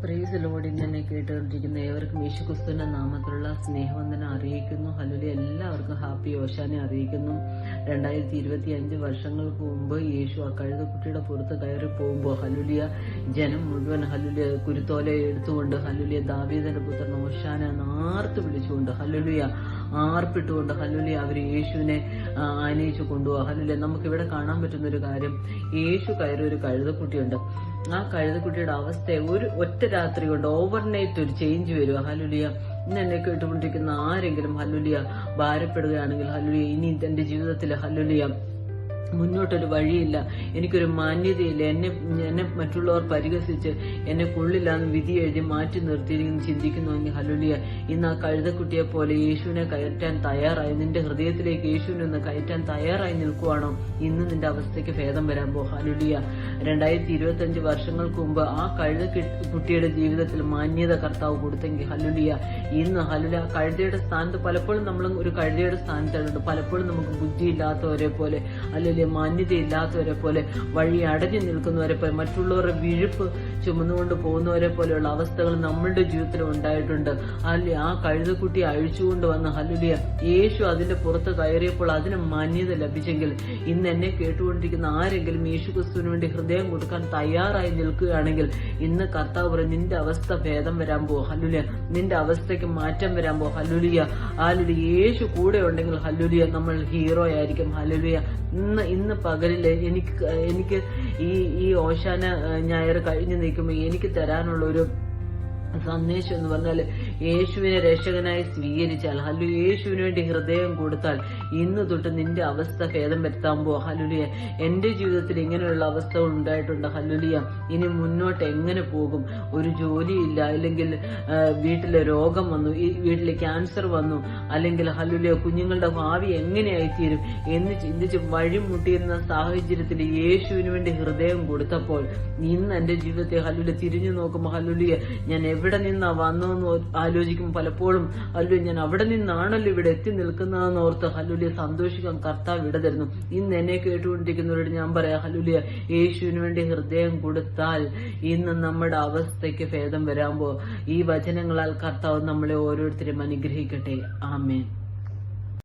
Praise Lord. ഇന്നെ കേട്ടുകൊണ്ടിരിക്കുന്ന ഏവർക്കും യേശുക്രിസ്തുവിന്റെ നാമത്തിലുള്ള സ്നേഹവന്ദനം അറിയിക്കുന്നു. ഹല്ലേലൂയ. എല്ലാവർക്കും ഹാപ്പി ഓശാനെ അറിയിക്കുന്നു. 2025 വർഷങ്ങൾക്ക് മുമ്പ് യേശു ആ കഴുതക്കുട്ടിയുടെ പുറത്ത് കയറി പോകുമ്പോൾ ഹല്ലേലൂയ ജനം മുഴുവൻ ഹല്ലേലൂയ കുരുത്തോല എടുത്തുകൊണ്ട് ഹല്ലേലൂയ ദാവീദിന്റെ പുത്രൻ ഓശാന ആർത്ത് വിളിച്ചുകൊണ്ട് ഹല്ലേലൂയ ആർപ്പിട്ടുകൊണ്ട് ഹല്ലേലൂയ അവർ യേശുവിനെ ആനയിച്ചു കൊണ്ടുപോകുക. ഹല്ലേലൂയ. നമുക്കിവിടെ കാണാൻ പറ്റുന്ന ഒരു കാര്യം, യേശു കയറി ഒരു കഴുതക്കുട്ടിയുണ്ട്. ആ കഴുതക്കുട്ടിയുടെ അവസ്ഥ ഒറ്റ രാത്രി കൊണ്ട് ഓവർനൈറ്റ് ഒരു ചേഞ്ച് വരിക. ഹല്ലേലൂയ. ഇന്ന് എന്നെ കേട്ടുകൊണ്ടിരിക്കുന്ന ആരെങ്കിലും ഹല്ലേലൂയ ഭാരപ്പെടുകയാണെങ്കിൽ ഹല്ലേലൂയ ഇനി എന്റെ ജീവിതത്തിൽ ഹല്ലേലൂയ മുന്നോട്ടൊരു വഴിയില്ല, എനിക്കൊരു മാന്യതയില്ല, എന്നെ മറ്റുള്ളവർ പരിഹസിച്ച് എന്നെ കൊള്ളില്ലാന്ന് വിധി എഴുതി മാറ്റി നിർത്തിയിരിക്കുന്നു ചിന്തിക്കുന്നുവെങ്കിൽ ഹല്ലേലൂയ ഇന്ന് ആ കഴുതക്കുട്ടിയെ പോലെ യേശുവിനെ കയറ്റാൻ തയ്യാറായി, നിന്റെ ഹൃദയത്തിലേക്ക് യേശുവിനെ ഒന്ന് കയറ്റാൻ തയ്യാറായി നിൽക്കുവാണോ, ഇന്ന് നിന്റെ അവസ്ഥയ്ക്ക് ഭേദം വരാൻ പോ. ഹല്ലേലൂയ. 2025 വർഷങ്ങൾക്ക് മുമ്പ് ആ കഴുതക്കുട്ടിയുടെ ജീവിതത്തിൽ മാന്യത കർത്താവ് കൊടുത്തെങ്കിൽ ഹല്ലേലൂയ ഇന്ന് ഹല്ലേലൂയ കഴുതയുടെ സ്ഥാനത്ത് പലപ്പോഴും നമ്മൾ ഒരു കഴുതയുടെ സ്ഥാനത്തുണ്ട്. പലപ്പോഴും നമുക്ക് ബുദ്ധിയില്ലാത്തവരെ പോലെ അല്ലെങ്കിൽ മാന്യതയില്ലാത്തവരെ പോലെ വഴി അടഞ്ഞു നിൽക്കുന്നവരെ പോലെ മറ്റുള്ളവരുടെ വിഴുപ്പ് ചുമന്നുകൊണ്ട് പോകുന്നവരെ പോലെയുള്ള അവസ്ഥകൾ നമ്മളുടെ ജീവിതത്തിൽ ഉണ്ടായിട്ടുണ്ട്. അല്ലെ ആ കഴുതക്കുട്ടി അഴിച്ചുകൊണ്ട് വന്ന ഹല്ലേലൂയ യേശു അതിന്റെ പുറത്ത് കയറിയപ്പോൾ അതിന് മാന്യത ലഭിച്ചെങ്കിൽ ഇന്ന് എന്നെ കേട്ടുകൊണ്ടിരിക്കുന്ന ആരെങ്കിലും യേശുക്രിസ്തുവിന് വേണ്ടി ഹൃദയം കൊടുക്കാൻ തയ്യാറായി നിൽക്കുകയാണെങ്കിൽ ഇന്ന് കർത്താവ് പറയും നിന്റെ അവസ്ഥ ഭേദം വരാൻ പോ. ഹല്ലേലൂയ. നിന്റെ അവസ്ഥയ്ക്ക് മാറ്റം വരാൻ പോ. ഹല്ലേലൂയ. ഹല്ലേലൂയ. യേശു കൂടെ ഉണ്ടെങ്കിൽ ഹല്ലേലൂയ നമ്മൾ ഹീറോ ആയിരിക്കും. ഹല്ലേലൂയ. ഇന്ന് പകലില് എനിക്ക് ഈ ഓശാന ഞായർ കഴിഞ്ഞു നിൽക്കുമ്പോൾ എനിക്ക് തരാനുള്ള ഒരു സന്ദേശം എന്ന് പറഞ്ഞാൽ യേശുവിനെ രക്ഷകനായി സ്വീകരിച്ചാൽ ഹല്ലേലൂയ യേശുവിന് വേണ്ടി ഹൃദയം കൊടുത്താൽ ഇന്ന് തൊട്ട് നിന്റെ അവസ്ഥ ഭേദം വരുത്താൻ പോ. ഹല്ലേലൂയ. എന്റെ ജീവിതത്തിൽ ഇങ്ങനെയുള്ള അവസ്ഥകൾ ഉണ്ടായിട്ടുണ്ട്. ഹല്ലേലൂയ. ഇനി മുന്നോട്ട് എങ്ങനെ പോകും, ഒരു ജോലിയില്ല, അല്ലെങ്കിൽ വീട്ടിലെ രോഗം വന്നു, ഈ വീട്ടിലെ ക്യാൻസർ വന്നു, അല്ലെങ്കിൽ ഹല്ലേലൂയ കുഞ്ഞുങ്ങളുടെ ഭാവി എങ്ങനെയായിത്തീരും എന്ന് ചിന്തിച്ച് വഴിമുട്ടിയിരുന്ന സാഹചര്യത്തിൽ യേശുവിന് വേണ്ടി ഹൃദയം കൊടുത്തപ്പോൾ ഇന്ന് എന്റെ ജീവിതത്തെ ഹല്ലേലൂയ തിരിഞ്ഞു നോക്കുമ്പോൾ ഹല്ലേലൂയ ഞാൻ എവിടെ നിന്നാ വന്നതെന്ന് ആലോചിക്കും പലപ്പോഴും. ഹല്ലേലൂയ ഞാൻ അവിടെ നിന്നാണല്ലോ ഇവിടെ എത്തി നിൽക്കുന്നതെന്ന് ഓർത്ത് ഹല്ലേലൂയ സന്തോഷിക്കാൻ കർത്താവ് ഇടതരുന്നു. ഇന്ന് എന്നെ കേട്ടുകൊണ്ടിരിക്കുന്നവരോട് ഞാൻ പറയാം ഹല്ലേലൂയ യേശുവിന് വേണ്ടി ഹൃദയം കൊടുത്താൽ ഇന്ന് നമ്മുടെ അവസ്ഥയ്ക്ക് ഭേദം വരാൻ പോ. ഈ വചനങ്ങളാൽ കർത്താവ് നമ്മളെ ഓരോരുത്തരും അനുഗ്രഹിക്കട്ടെ. ആമേൻ.